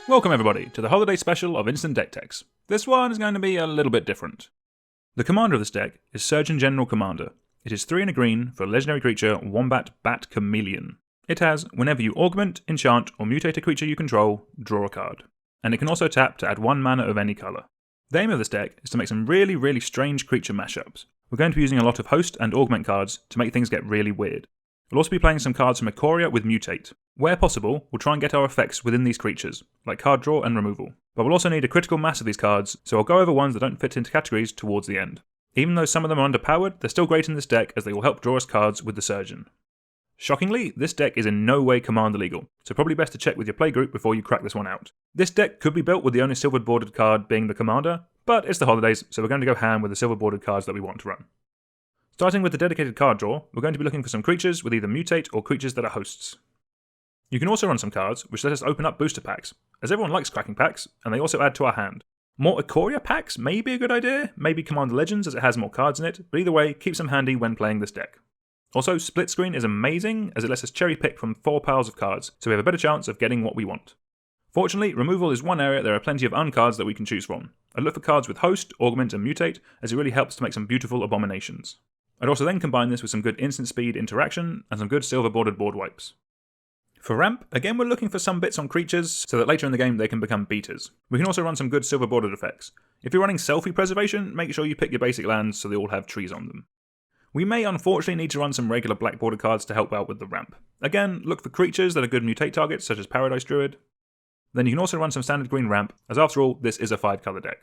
Welcome everybody to the holiday special of Instant Deck Techs. This one is going to be a little bit different. The commander of this deck is Surgeon General Commander. It is 3 and a green for a legendary creature, Wombat Bat Chameleon. It has, whenever you augment, enchant, or mutate a creature you control, draw a card. And it can also tap to add 1 mana of any colour. The aim of this deck is to make some really strange creature mashups. We're going to be using a lot of host and augment cards to make things get really weird. We'll also be playing some cards from Ikoria with mutate. Where possible, we'll try and get our effects within these creatures, like card draw and removal. But we'll also need a critical mass of these cards, so I'll go over ones that don't fit into categories towards the end. Even though some of them are underpowered, they're still great in this deck as they will help draw us cards with the Surgeon. Shockingly, this deck is in no way Commander legal, so probably best to check with your playgroup before you crack this one out. This deck could be built with the only silver bordered card being the Commander, but it's the holidays, so we're going to go ham with the silver bordered cards that we want to run. Starting with the dedicated card draw, we're going to be looking for some creatures with either mutate or creatures that are hosts. You can also run some cards which let us open up booster packs, as everyone likes cracking packs, and they also add to our hand. More Ikoria packs may be a good idea, maybe Commander Legends as it has more cards in it, but either way, keeps them handy when playing this deck. Also, split screen is amazing as it lets us cherry pick from 4 piles of cards, so we have a better chance of getting what we want. Fortunately, removal is one area there are plenty of uncards that we can choose from. I'd look for cards with host, augment and mutate, as it really helps to make some beautiful abominations. I'd also then combine this with some good instant speed interaction and some good silver bordered board wipes. For ramp, again we're looking for some bits on creatures so that later in the game they can become beaters. We can also run some good silver bordered effects. If you're running Selfie Preservation, make sure you pick your basic lands so they all have trees on them. We may unfortunately need to run some regular black border cards to help out with the ramp. Again, look for creatures that are good mutate targets such as Paradise Druid. Then you can also run some standard green ramp, as after all, this is a 5-colour deck.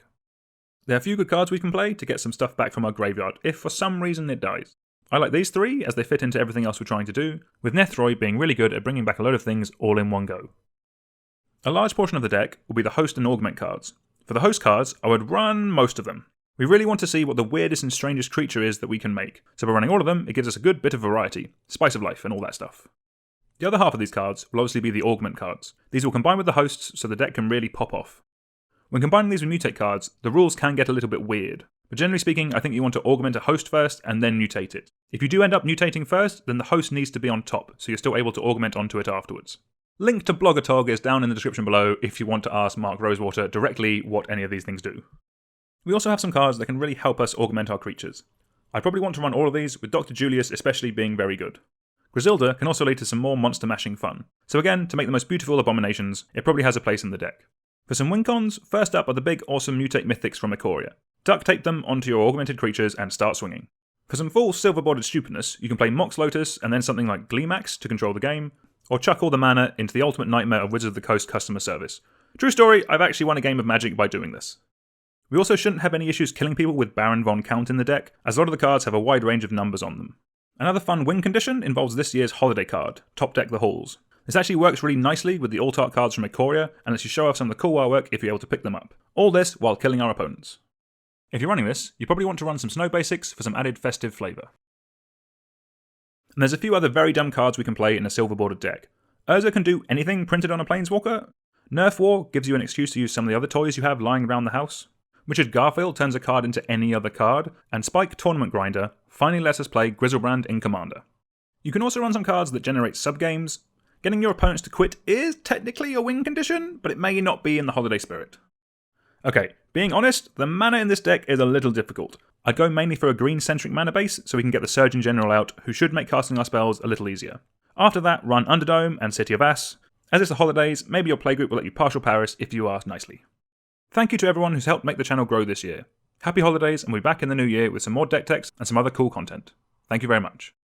There are a few good cards we can play to get some stuff back from our graveyard if for some reason it dies. I like these 3 as they fit into everything else we're trying to do, with Nethroi being really good at bringing back a load of things all in one go. A large portion of the deck will be the host and augment cards. For the host cards, I would run most of them. We really want to see what the weirdest and strangest creature is that we can make, so by running all of them, it gives us a good bit of variety, spice of life and all that stuff. The other half of these cards will obviously be the augment cards. These will combine with the hosts so the deck can really pop off. When combining these with mutate cards, the rules can get a little bit weird, but generally speaking I think you want to augment a host first and then mutate it. If you do end up mutating first, then the host needs to be on top, so you're still able to augment onto it afterwards. Link to Bloggertog is down in the description below if you want to ask Mark Rosewater directly what any of these things do. We also have some cards that can really help us augment our creatures. I'd probably want to run all of these, with Dr. Julius especially being very good. Griselda can also lead to some more monster mashing fun, so again, to make the most beautiful abominations, it probably has a place in the deck. For some win cons, first up are the big awesome mutate mythics from Ikoria. Duct tape them onto your augmented creatures and start swinging. For some full silver bordered stupidness, you can play Mox Lotus and then something like Gleemax to control the game, or chuck all the mana into the ultimate nightmare of Wizards of the Coast customer service. True story, I've actually won a game of Magic by doing this. We also shouldn't have any issues killing people with Baron Von Count in the deck, as a lot of the cards have a wide range of numbers on them. Another fun win condition involves this year's holiday card, Top Deck the Halls. This actually works really nicely with the alt-art cards from Ikoria, and lets you show off some of the cool artwork if you're able to pick them up. All this while killing our opponents. If you're running this, you probably want to run some snow basics for some added festive flavour. And there's a few other very dumb cards we can play in a silver bordered deck. Urza can do anything printed on a Planeswalker. Nerf War gives you an excuse to use some of the other toys you have lying around the house. Richard Garfield turns a card into any other card, and Spike Tournament Grinder finally lets us play Griselbrand in Commander. You can also run some cards that generate subgames. Getting your opponents to quit is technically a win condition, but it may not be in the holiday spirit. Okay, being honest, the mana in this deck is a little difficult. I'd go mainly for a green-centric mana base so we can get the Surgeon General out, who should make casting our spells a little easier. After that, run Underdome and City of Ass. As it's the holidays, maybe your playgroup will let you partial Paris if you ask nicely. Thank you to everyone who's helped make the channel grow this year. Happy holidays, and we'll be back in the new year with some more deck techs and some other cool content. Thank you very much.